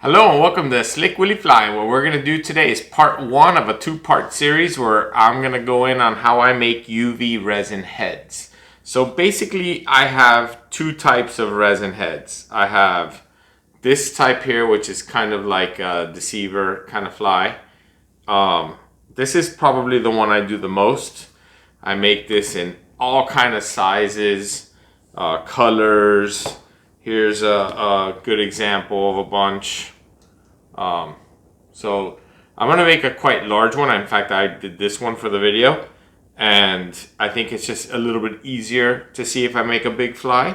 Hello and welcome to Slick Willy Fly. What we're going to do today is part one of a two-part series where I'm going to go in on how I make UV resin heads. So basically I have two types of resin heads. I have this type here, which is kind of like a deceiver kind of fly. This is probably the one I do the most. I make this in all kind of sizes, colors. Here's a good example of a bunch. So I'm going to make a quite large one. In fact, I did this one for the video. And I think it's just a little bit easier to see if I make a big fly.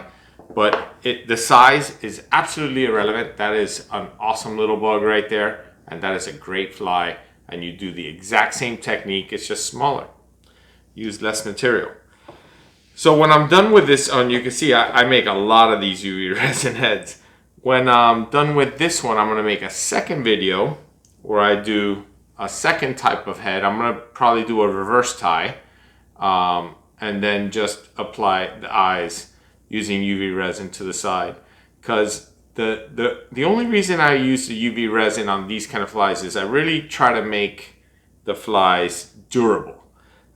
But the size is absolutely irrelevant. That is an awesome little bug right there. And that is a great fly. And you do the exact same technique. It's just smaller. Use less material. So when I'm done with this one, you can see I make a lot of these UV resin heads. When I'm done with this one, I'm going to make a second video where I do a second type of head. I'm going to probably do a reverse tie and then just apply the eyes using UV resin to the side. Because the only reason I use the UV resin on these kind of flies is I really try to make the flies durable.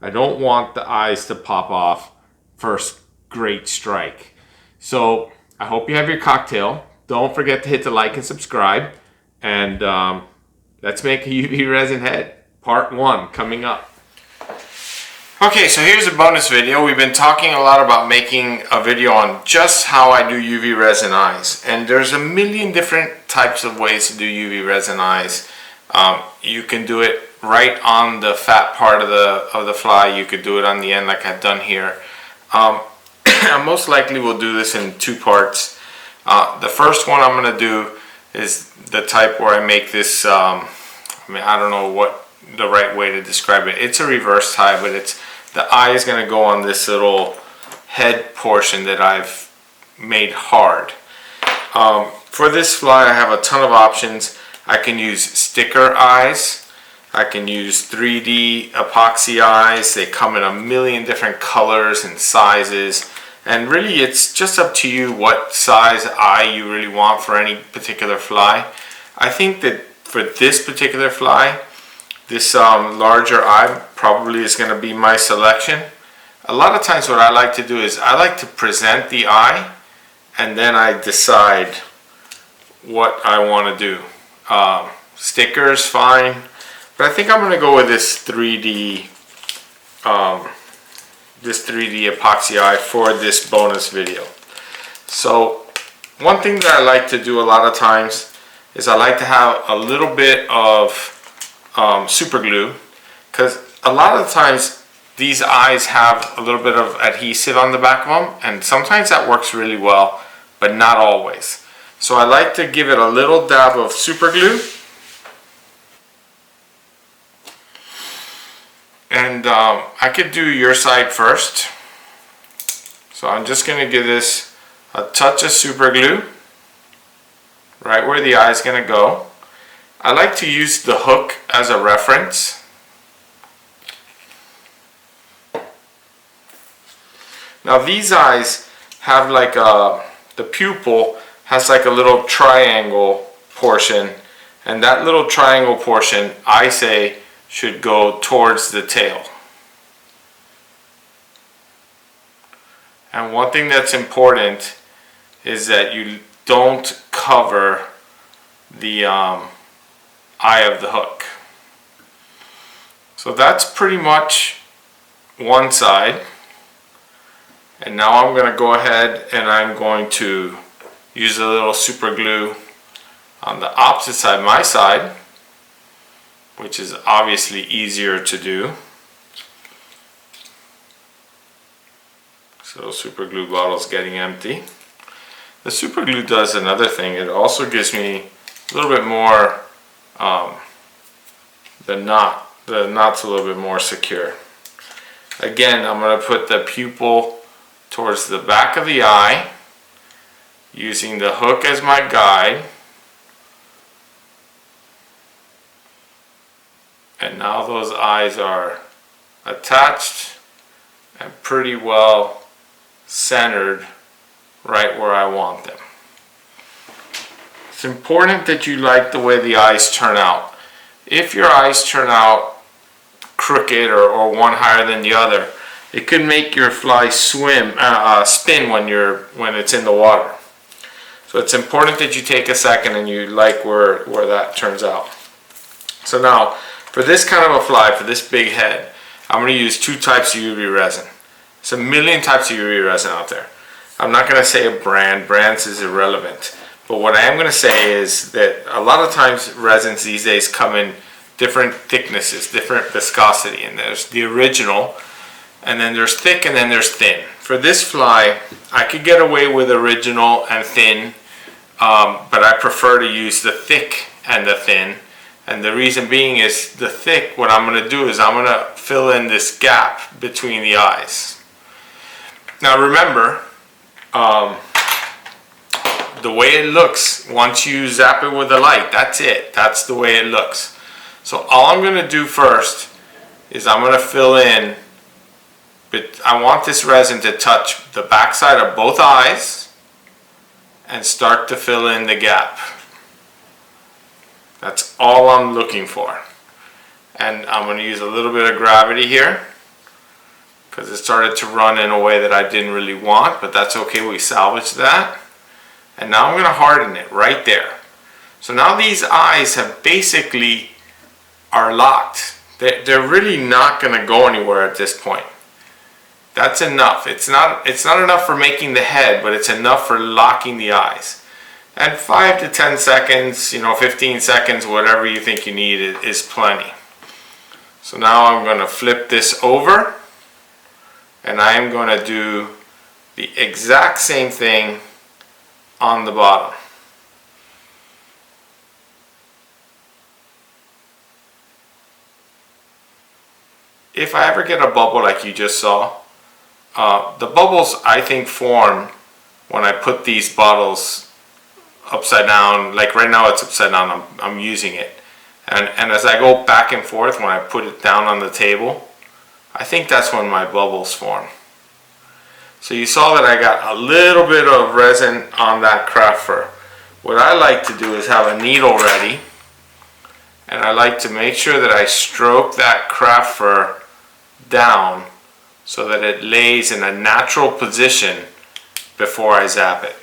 I don't want the eyes to pop off first great strike. So I hope you have your cocktail. Don't forget to hit the like and subscribe. And let's make a UV resin head. Part one coming up. Okay, so here's a bonus video. We've been talking a lot about making a video on just how I do UV resin eyes. And there's a million different types of ways to do UV resin eyes. You can do it right on the fat part of the fly. You could do it on the end like I've done here. I most likely will do this in two parts. The first one I'm going to do is the type where I make this, I don't know what the right way to describe it. It's a reverse tie, but the eye is going to go on this little head portion that I've made hard. For this fly I have a ton of options. I can use sticker eyes. I can use 3D epoxy eyes. They come in a million different colors and sizes. And really it's just up to you what size eye you really want for any particular fly. I think that for this particular fly, this larger eye probably is going to be my selection. A lot of times what I like to do is I like to present the eye and then I decide what I want to do. Stickers, fine. But I think I'm going to go with this 3D epoxy eye for this bonus video. So one thing that I like to do a lot of times is I like to have a little bit of super glue, because a lot of times these eyes have a little bit of adhesive on the back of them, and sometimes that works really well, but not always. So I like to give it a little dab of super glue. And I could do your side first. So I'm just going to give this a touch of super glue right where the eye is going to go. I like to use the hook as a reference. Now these eyes have like the pupil has like a little triangle portion, and that little triangle portion I say should go towards the tail. And one thing that's important is that you don't cover the eye of the hook. So that's pretty much one side. And now I'm going to go ahead and I'm going to use a little super glue on the opposite side, my side, which is obviously easier to do. So super glue bottle's getting empty. The super glue does another thing. It also gives me a little bit more, the knot's a little bit more secure. Again, I'm going to put the pupil towards the back of the eye, using the hook as my guide. And now those eyes are attached and pretty well centered right where I want them. important that you like the way the eyes turn out. If your eyes turn out crooked or one higher than the other, it could make your fly spin when it's in the water. So it's important that you take a second and you like where that turns out. So now, for this kind of a fly, for this big head, I'm going to use 2 types of UV resin. There's a million types of UV resin out there. I'm not going to say a brand. Brands is irrelevant. But what I am going to say is that a lot of times resins these days come in different thicknesses, different viscosity. And there's the original, and then there's thick, and then there's thin. For this fly, I could get away with original and thin, but I prefer to use the thick and the thin. And the reason being is the thick, what I'm going to do is I'm going to fill in this gap between the eyes. Now remember, the way it looks, once you zap it with the light, that's it. That's the way it looks. So all I'm going to do first is I'm going to fill in, but I want this resin to touch the backside of both eyes and start to fill in the gap. That's all I'm looking for. And I'm going to use a little bit of gravity here because it started to run in a way that I didn't really want, but that's okay, we salvaged that. And now I'm going to harden it right there. So now these eyes have basically are locked. They're really not going to go anywhere at this point. That's enough. It's not enough for making the head, but it's enough for locking the eyes. And 5 to 10 seconds, 15 seconds, whatever you think you need is plenty. So now I'm going to flip this over, and I am going to do the exact same thing on the bottom. If I ever get a bubble like you just saw, the bubbles I think form when I put these bottles upside down. Like right now it's upside down, I'm using it. And as I go back and forth when I put it down on the table, I think that's when my bubbles form. So you saw that I got a little bit of resin on that craft fur. What I like to do is have a needle ready, and I like to make sure that I stroke that craft fur down so that it lays in a natural position before I zap it.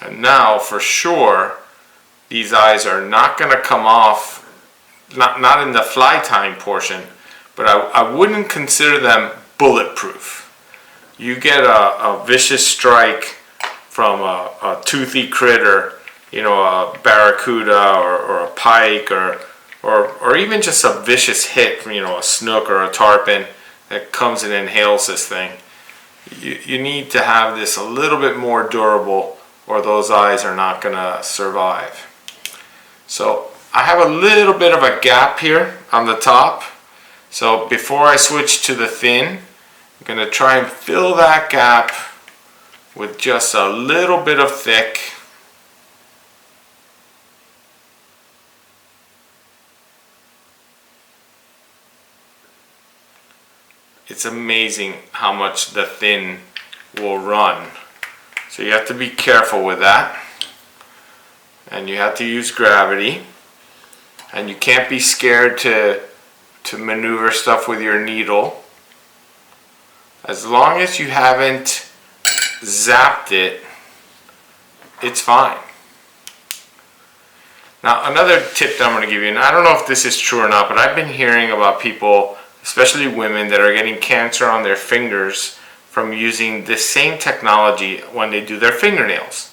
And now for sure, these eyes are not going to come off, not in the fly tying portion, but I wouldn't consider them bulletproof. You get a vicious strike from a toothy critter, a barracuda or a pike or even just a vicious hit, a snook or a tarpon that comes and inhales this thing. You need to have this a little bit more durable, or those eyes are not going to survive. So I have a little bit of a gap here on the top. So before I switch to the thin, I'm going to try and fill that gap with just a little bit of thick. It's amazing how much the thin will run. So you have to be careful with that. And you have to use gravity. And you can't be scared to maneuver stuff with your needle. As long as you haven't zapped it, it's fine. Now another tip that I'm going to give you, and I don't know if this is true or not, but I've been hearing about people, especially women, that are getting cancer on their fingers from using the same technology when they do their fingernails.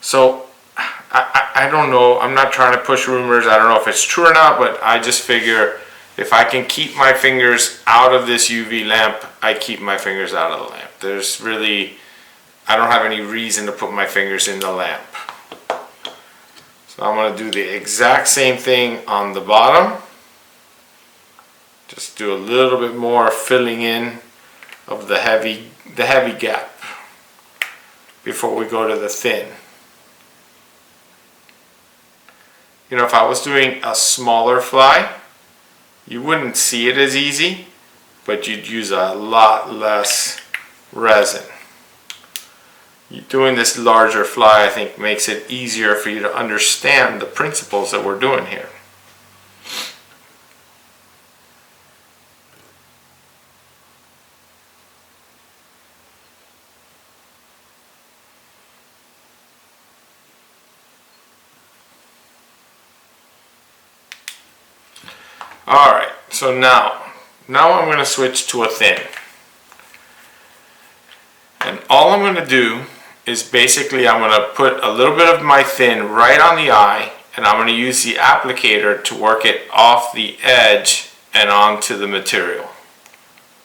So I don't know, I'm not trying to push rumors, I don't know if it's true or not, but I just figure if I can keep my fingers out of this UV lamp, I keep my fingers out of the lamp. There's really, I don't have any reason to put my fingers in the lamp. So I'm going to do the exact same thing on the bottom. Just do a little bit more filling in of the heavy gap before we go to the thin. If I was doing a smaller fly, you wouldn't see it as easy, but you'd use a lot less resin. Doing this larger fly, I think, makes it easier for you to understand the principles that we're doing here. Alright, so now I'm going to switch to a thin. And all I'm going to do is basically I'm going to put a little bit of my thin right on the eye, and I'm going to use the applicator to work it off the edge and onto the material,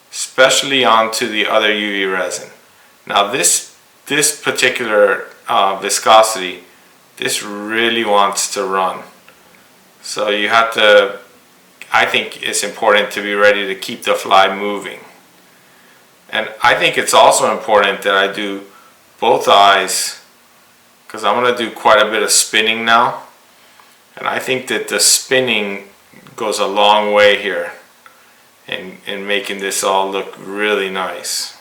especially onto the other UV resin. Now this particular viscosity, this really wants to run. So you have to, I think it's important to be ready to keep the fly moving. And I think it's also important that I do both eyes, because I'm going to do quite a bit of spinning now. And I think that the spinning goes a long way here in making this all look really nice.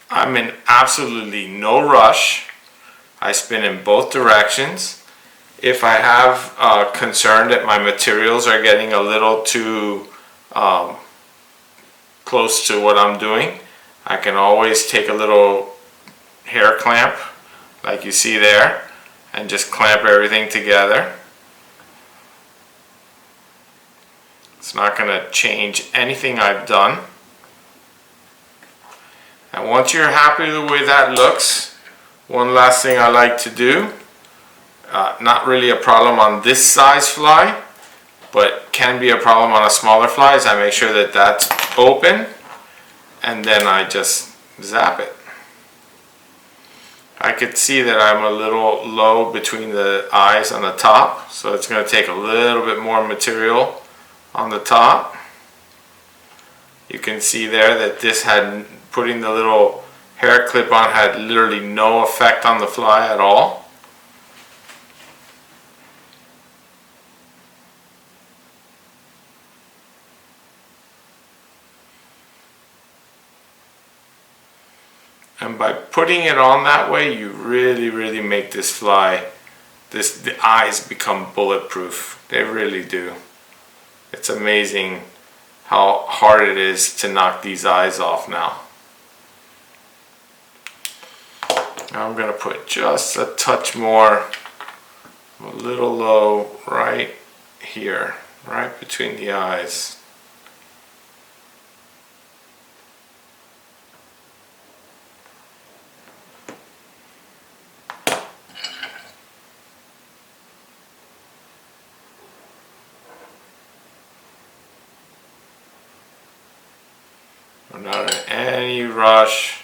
I'm in absolutely no rush. I spin in both directions. If I have concern that my materials are getting a little too close to what I'm doing, I can always take a little hair clamp, like you see there, and just clamp everything together. It's not going to change anything I've done. And once you're happy with the way that looks, one last thing I like to do, not really a problem on this size fly, but can be a problem on a smaller fly, is I make sure that that's open, and then I just zap it. I could see that I'm a little low between the eyes on the top, so it's going to take a little bit more material on the top. You can see there that this had, putting the little hair clip on had literally no effect on the fly at all. And by putting it on that way, you really make this fly, the eyes become bulletproof. They really do. It's amazing how hard it is to knock these eyes off now. Now I'm going to put just a touch more, a little low right here, right between the eyes. I'm not in any rush.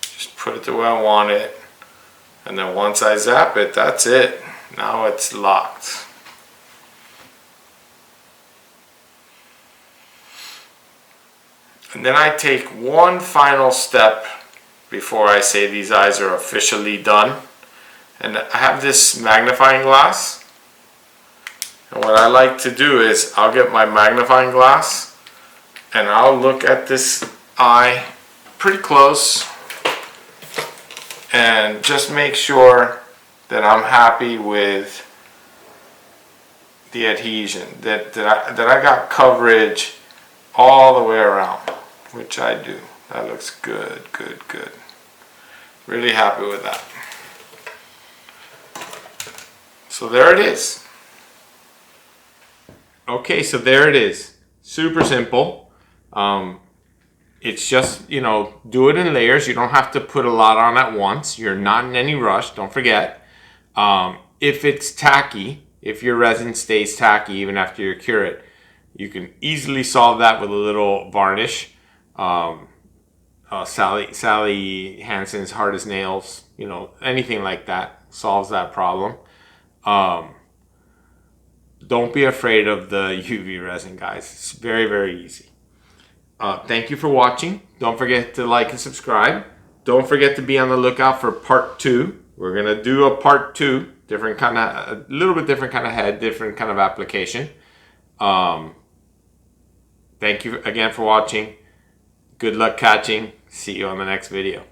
Just put it the way I want it. And then once I zap it, that's it. Now it's locked. And then I take one final step before I say these eyes are officially done. And I have this magnifying glass. And what I like to do is I'll get my magnifying glass and I'll look at this eye pretty close and just make sure that I'm happy with the adhesion, that I got coverage all the way around, which I do. That looks good. Really happy with that. So there it is. Okay, so there it is. Super simple. It's just, you know, do it in layers. You don't have to put a lot on at once. You're not in any rush, don't forget. If it's tacky, if your resin stays tacky even after you cure it, you can easily solve that with a little varnish. Sally Hansen's Hard as Nails, you know, anything like that solves that problem. Don't be afraid of the UV resin, guys. It's very easy. Thank you for watching. Don't forget to like and subscribe. don't forget to be on the lookout for part 2. We're gonna do a part 2, a little bit different kind of head, different kind of application. Thank you again for watching. Good luck catching. See you on the next video.